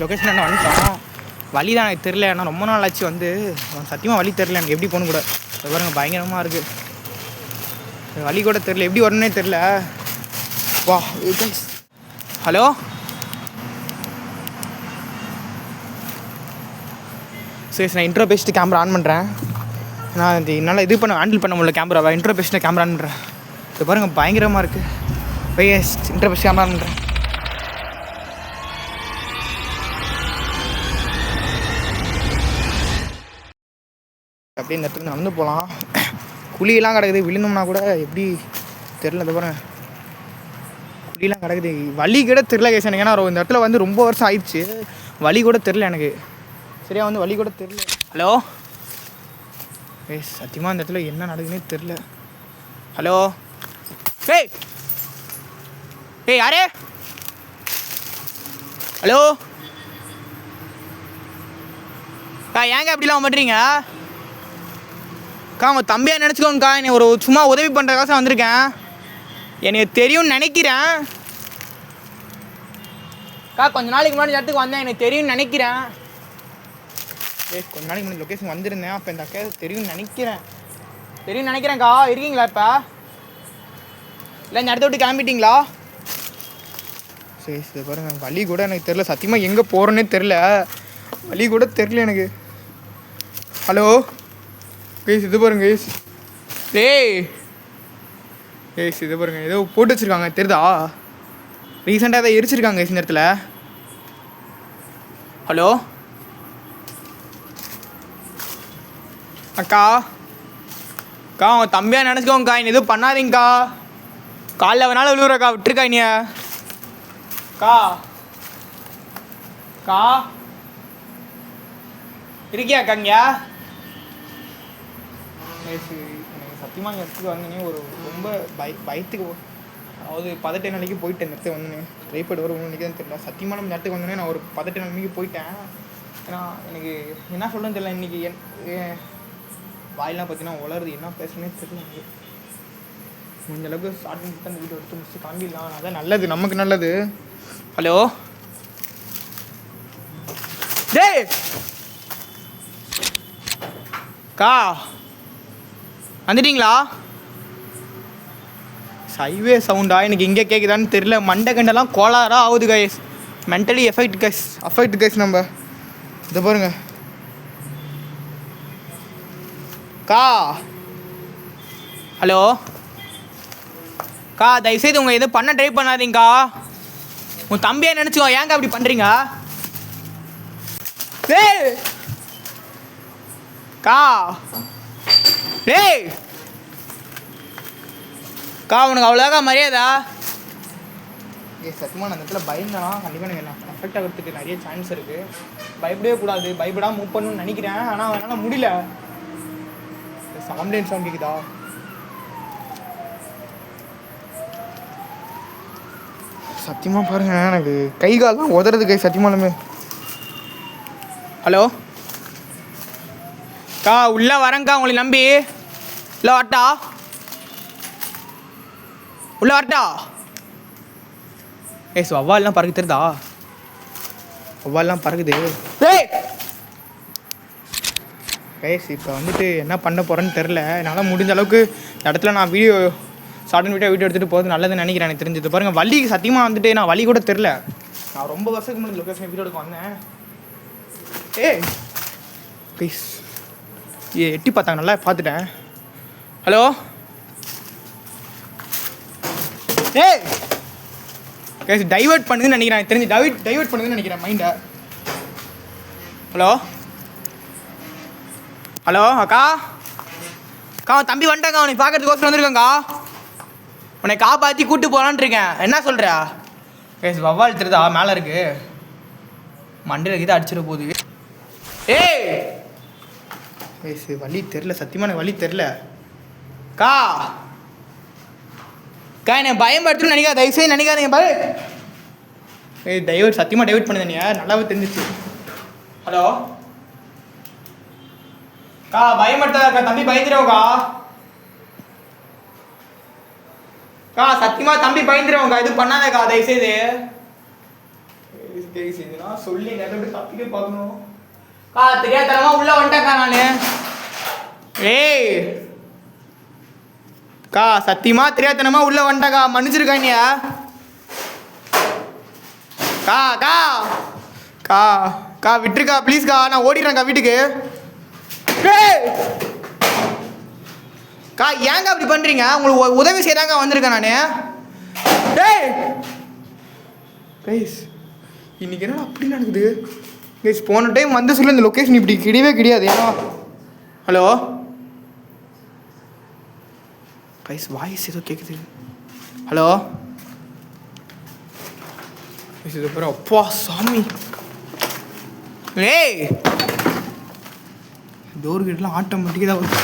Location என்ன வந்துட்டோம். வழி தான் எனக்கு தெரில. ஏன்னா ரொம்ப நாள் ஆச்சு வந்து சத்தியமாக வழி தெரில எனக்கு எப்படி போகணும் கூட. அது பாருங்க பயங்கரமாக இருக்குது. வழி கூட தெரில, எப்படி வரணுன்னே தெரில. வா ஹலோ சரி, நான் இன்ட்ரோ பேசிட்டு கேமரா ஆன் பண்ணுறேன். நான் என்னால் இது ஹேண்டில் பண்ண முடியல கேமராவை. இன்ட்ரோ பேசிட்டு கேமரா ஆன் பண்ணுறேன். இது பாருங்கள் பயங்கரமாக இருக்குது. இன்ட்ரோ பேசிட்டு கேமரா ஆன் பண்ணுறேன். அப்படியே இந்த இடத்துக்கு நடந்து போகலாம். குழியெல்லாம் கிடக்குது, விழுந்தோம்னா கூட எப்படி தெரில. அது பாருங்க குழியெல்லாம் கிடக்குது. வழி கூட தெரில கேஸ் எனக்கு. ஏன்னா இந்த இடத்துல வந்து ரொம்ப வருஷம் ஆயிடுச்சு. வழி கூட தெரில எனக்கு சரியா, வந்து வழி கூட தெரில. ஹலோ சத்தியமாக இந்த இடத்துல என்ன நடக்குதுன்னே தெரில. ஹலோ யாரே? ஹலோ ஏங்க அப்படிலாம் பண்ணுறீங்க? உங்கள் தம்பியாக நினச்சிக்கோங்கக்கா. என்னை ஒரு சும்மா உதவி பண்ணுறதுக்காக வந்திருக்கேன். எனக்கு தெரியும்னு நினைக்கிறேன். கொஞ்ச நாளைக்கு முன்னாடி இடத்துக்கு வந்தேன். எனக்கு தெரியும்னு நினைக்கிறேன். கொஞ்ச நாளைக்கு முன்னாடி லொக்கேஷன் வந்திருந்தேன். அப்போ இந்த அக்கா தெரியும்னு நினைக்கிறேன்க்கா. இருக்கீங்களா இப்போ? இல்லை இந்த இடத்த விட்டு கிளம்பிட்டீங்களா? சரி பாருங்கள் வழி கூட எனக்கு தெரில. சத்தியமாக எங்கே போகிறேன்னே தெரில. வழி கூட தெரில எனக்கு. ஹலோ இது பாருங்க இது பாருங்க ஏதோ போட்டு வச்சுருக்காங்க தெரியுதா? ரீசெண்டாக ஏதோ எரிச்சிருக்காங்க இந்த இடத்துல. ஹலோ அக்கா உங்கள் தம்பியாக நினச்சிக்கோங்கக்கா. இன்னும் எதுவும் பண்ணாதீங்கக்கா. காலைல வேணாலும் விழுவுறக்கா. விட்டுருக்கா இனிய கா இருக்கியாக்கா இங்கே? எனக்கு சத்தியமாக இந்த இடத்துக்கு வந்தேனே ஒரு ரொம்ப பயத்துக்கு, அதாவது பதட்ட நிலைக்கு போயிட்டேன். இந்த இடத்துக்கு வந்தேனே ட்ரைபேட் வரும் ஒன்று தான் தெரியல. சத்தியமாக நம்ம இடத்துக்கு வந்தோடனே நான் ஒரு பதட்ட நிலைமைக்கு போயிட்டேன். ஏன்னா எனக்கு என்ன சொல்கிறேன்னு தெரியல. இன்றைக்கி வாயெல்லாம் பார்த்தீங்கன்னா உளருது. என்ன பேசுகிறேன்னே தெரியல எனக்கு. இந்த அளவுக்கு ஸ்டார்டிங் அந்த வீடியோ எடுத்து முடிச்சு காண்டிடலாம். அதான் நல்லது, நமக்கு நல்லது. ஹலோ வந்துட்டீங்களா? ஹைவே சவுண்டா எனக்கு இங்கே கேட்குதான்னு தெரியல. மண்டை கண்டெல்லாம் கோளாராக ஆகுது கைஸ். Mentally affect guys. நம்ம இதை பாருங்க ஹலோ தயவுசெய்து உங்கள் எதுவும் பண்ண ட்ரை பண்ணாதீங்கக்கா. உன் தம்பியாக நினச்சிக்கோ. ஏங்க அப்படி பண்ணுறீங்க? உனக்கு அவ்வளோக்கா மரியாதா? சத்தியமாக அந்த இடத்துல பயந்தான். கண்டிப்பாக எனக்கு அஃபெக்ட் ஆகிறதுக்கு நிறைய சான்ஸ் இருக்குது. பயப்படவே கூடாது. பயப்படாமல் மூவ் பண்ணணும்னு நினைக்கிறேன். ஆனால் என்னால் முடியல. ஆம்புலன்ஸ் சவுண்ட் கேட்குதா? சத்தியமாக பாருங்க எனக்கு கை கால்லாம் உதறதுக்கு சத்தியமாலுமே. ஹலோ உள்ளே வரேங்க்கா. உங்களை நம்பி இல்லை வரட்டா? உள்ளே வரட்டா? வவ்வால்லாம் பறக்கு தெரியுதா? வவ்வால்லாம் பறக்குது. இப்போ வந்துட்டு என்ன பண்ண போகிறேன்னு தெரில. என்னால் முடிஞ்ச அளவுக்கு இடத்துல நான் ஷார்ட் வீடியோ எடுத்துகிட்டு போகிறது நல்லதுன்னு நினைக்கிறேன். எனக்கு தெரிஞ்சது பாருங்கள். வழி சத்தியமாக வந்துட்டு நான் வழி கூட தெரில. நான் ரொம்ப வருஷத்துக்கு முன்னாடி லொக்கேஷன் வீடியோ எடுக்க வந்தேன். ப்ளீஸ் எட்டி பார்த்தாங்க, நல்லா பார்த்துட்டேன். ஹலோ டைவர்ட் பண்ணுதுன்னு நினைக்கிறேன். தெரிஞ்சு டைவர்ட் பண்ணுதுன்னு நினைக்கிறேன் மைண்டை. ஹலோ அக்கா தம்பி வந்துட்டாங்க. அவனை பார்க்கறதுக்கோசரம் வந்துருக்காங்கக்கா. உன்னை காப்பாற்றி கூட்டு போகலான் இருக்கேன். என்ன சொல்கிறா? கைஸ் வவ்வால் திருதா மேலே இருக்கு. மண்டையில் இதை அடிச்சிட போகுது. ஏய் கைஸ் வழி தெரில, சத்தியமான வழி தெரில. கா என்னை பயன்படுத்தணும்னு நினைக்காத, தயவுசெய்து நினைக்காதீங்க. ஏய் டைவர்ட், சத்தியமாக டைவர்ட் பண்ணுது. நீ நல்லாவே தெரிஞ்சிச்சு. ஹலோ பயன்படுத்தாதக்கா, தம்பி பயந்துருவோக்கா. சத்தியமா தம்பி பயந்துருவோங்க. இது பண்ணாதக்கா தயவுசெய்து. சொல்லி நிறைய தப்பிக்க பார்க்கணும். தெரியாதனமா உள்ள வந்துட்டேக்கா நானு. ஏய் சத்தியமா தெரியாதனமா உள்ள வந்துட்டக்கா, மன்னிச்சிருக்கானியா? விட்டுருக்கா ப்ளீஸ்க்கா, நான் ஓடிடுறேன்க்கா வீட்டுக்கு. ஏங்க அப்படி பண்றீங்க? உங்களுக்கு உதவி செய்யறாங்க வந்திருக்கேன் நானு. இன்னைக்கு என்ன அப்படி நடக்குது? போன டைம் வந்து சொல்ல இந்த லொக்கேஷன் இப்படி கிடையவே கிடையாது. ஏன்னா ஹலோ வாய்ஸ் ஏதோ கேட்குது. ஹலோ அப்புறம் அப்பா சாமி. ஏய் டோர் கேட்லாம் ஆட்டோமேட்டிக்காக தான் வருது.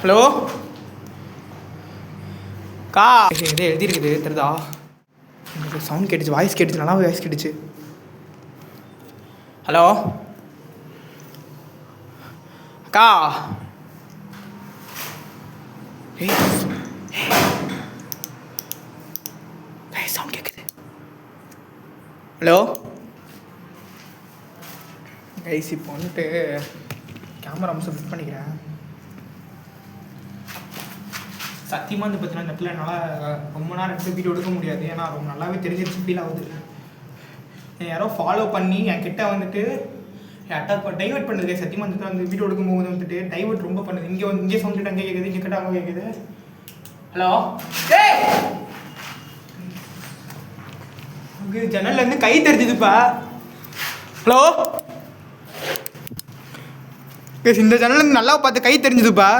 ஹலோ எதே எழுதியிருக்குது தெரியுதா? எனக்கு சவுண்ட் கேட்டுச்சு, வாய்ஸ் கேட்டுச்சு, நல்லா வாய்ஸ் கேட்டுச்சு. ஹலோ அக்கா. சவுண்ட் கேட்குது. ஹலோ கைஸ் இப்போ வந்துட்டு கேமரா அம்சம் ஃபிட் பண்ணிக்கிறேன். சத்தியமாக வந்து பார்த்தீங்கன்னா இந்த இடத்துல என்னால் ரொம்ப நேரம் எடுத்து வீடியோ எடுக்க முடியாது. ஏன்னா ரொம்ப நல்லாவே தெரிஞ்சிருச்சு, ஃபீல் ஆகுது. யாரோ ஃபாலோ பண்ணி என் கிட்டே வந்துட்டு அட்டாக் டைவர்ட் பண்ணுது. சத்தியமாக வந்துட்டு அந்த வீடியோ எடுக்கும்போது வந்துட்டு டைவர்ட் ரொம்ப பண்ணுது. இங்கே சவுண்ட் அங்கே கேட்குது, இங்கே கிட்ட அங்கே கேட்குது. ஹலோ ஜன்னல்லேருந்து கை தெரிஞ்சுதுப்பா. ஹலோ இந்த ஜன்னல்லேருந்து நல்லா பார்த்து கை தெரிஞ்சுதுப்பா.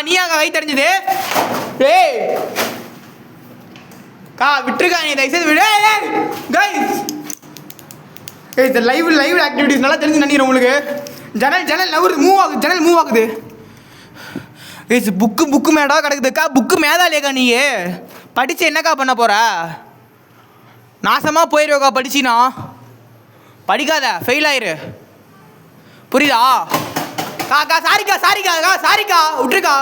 நீயாக்கா கை தெரிஞ்சது? விட்டுருக்கா நீ தயவுசெய்து விடு. இந்த லைவ் ஆக்டிவிட்டிஸ் நல்லா தெரிஞ்சு நினைக்கிறேன் உங்களுக்கு. ஜன்னல் நவுறு மூவ் ஆகுது, ஜன்னல் மூவ் ஆகுது. புக்கு மேடா கிடக்குதுக்கா. புக்கு மேதாலேக்கா நீ படித்து என்னக்கா பண்ண போகிற? நாசமாக போயிடுவோக்கா படிச்சினா. படிக்காத, ஃபெயில் ஆயிரு, புரியுதா? சாரிக்கா விட்டுருக்கா.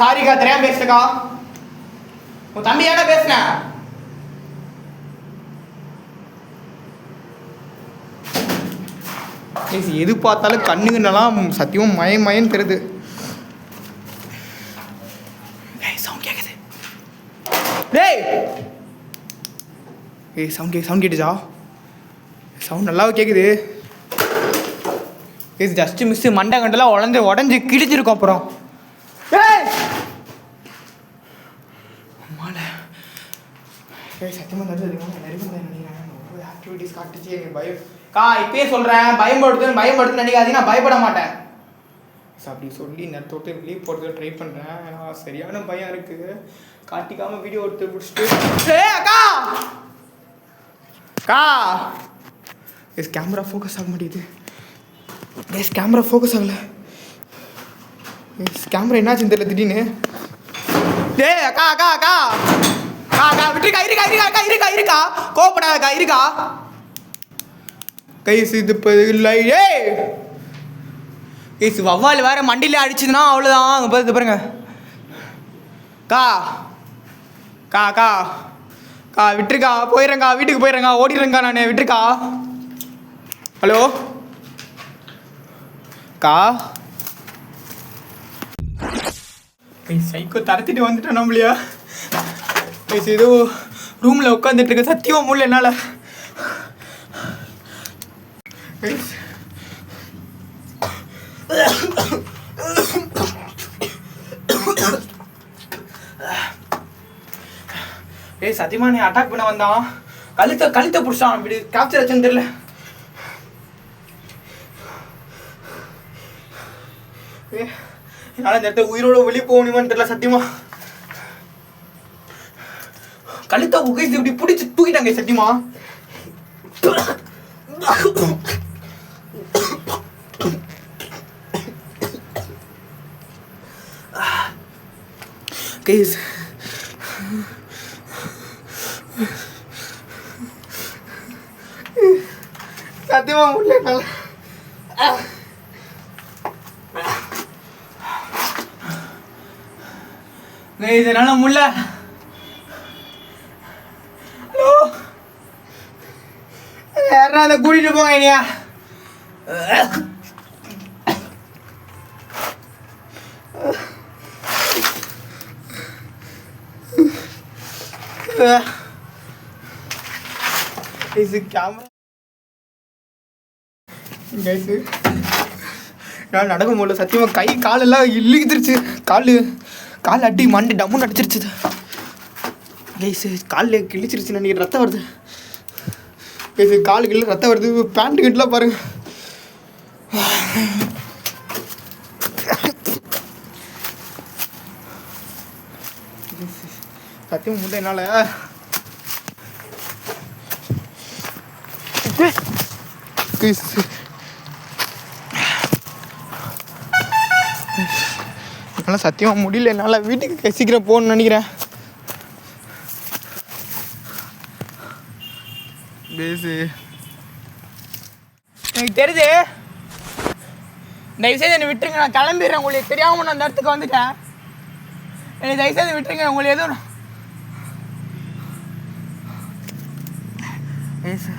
சாரிக்கா தெரியாம பேசுக்கா. உன் தம்பி ஏன்னா பேசுன? எது பார்த்தாலும் கண்ணுங்கன்னெல்லாம் சத்தியமும் மயன்னு தெரியுது. சவுண்ட் கேட்குது. சவுண்ட் கேட்டுச்சா? சவுண்ட் நல்லாவே கேட்குது. ஜஸ்ட் மிஸ் மண்டை கண்டெல்லாம் உடஞ்சி கிழிச்சிருக்கோம். அப்புறம் சத்தியமாக ஆக்டிவிட்டிஸ் காட்டுச்சு. இப்பயே சொல்கிறேன், பயப்படுத்துன்னு நினைக்காதீங்க. நான் பயப்பட மாட்டேன். அப்படி சொல்லி நேரத்தோட்டு வெளியே போகிறதுக்கு ட்ரை பண்ணுறேன். ஏன்னா சரியான பயம் இருக்குது. காட்டிக்காமல் வீடியோ எடுத்து பிடிச்சிட்டு கேமரா ஃபோக்கஸ் ஆக மாட்டேங்குது. கேமரா ஃபோக்கஸ் ஆகலை. கேமரா என்னாச்சுன்னு தெரியல திடீர்னு. அக்கா விட்டுருக்கா. இருக்கா கோபப்படாதக்கா. இருக்கா கைஸ் இது இப்போ இல்லை. வவ்வால் வேற மண்டியில அடிச்சுதுன்னா அவ்வளோதான். பாருங்க விட்டுருக்கா. போயிடுறேங்க்கா, வீட்டுக்கு போயிடுறேங்க்கா, ஓடிடுறேங்க்கா நான். விட்டுருக்கா. ஹலோ சைக்கோ தரத்திட்டு வந்துட்டேன் நம்மளையா. ஏதோ ரூமில் உட்காந்துட்டு இருக்க. சத்தியமாக முடியல என்னால். சத்தியமா நீ அட்டாக் பண்ண வந்தான். கழுத்தை பிடிச்சான். அப்படி கேப்சர் ஆச்சுன்னு தெரியல. என்னால் இந்த இடத்த உயிரோட வெளியே போக முடியுமான்னு தெரியல சத்தியமா. கழுத்தா கைஸ் இப்படி பிடிச்சி தூக்கிட்டாங்க சத்தியமா. கைஸ் சத்தியமா முடியல. இதனால முடியல. ஹலோ யாரா அதை கூட்டிட்டு போங்க இனியா. கேமரா நான் நடக்க முடியல சத்தியமாக. கை காலெல்லாம் இழுத்துருச்சு. கால் அடி மண்டி டம்முன்னு அடிச்சிருச்சு. கைஸு காலில் கிழிச்சிருச்சு நினைக்கிறேன். ரத்தம் வருது கைஸு. காலு கீழே ரத்தம் வருது. பேண்ட்டு கிட்டலாம் பாருங்க. சத்தியமாக முடியல என்னால். என்னால் சத்தியமாக முடியல என்னால். வீட்டுக்கு சீக்கிரம் போகணுன்னு நினைக்கிறேன். பேசு எனக்கு தெரியுது. தயவுசெய்து என்னை விட்டுருங்க. நான் கிளம்பிடுறேன். உங்களுக்கு தெரியாமல் நான் அந்த இடத்துக்கு வந்துட்டேன். என்னை தயவுசெய்து விட்டுருங்க. உங்களுக்கு எதுவும் பேசு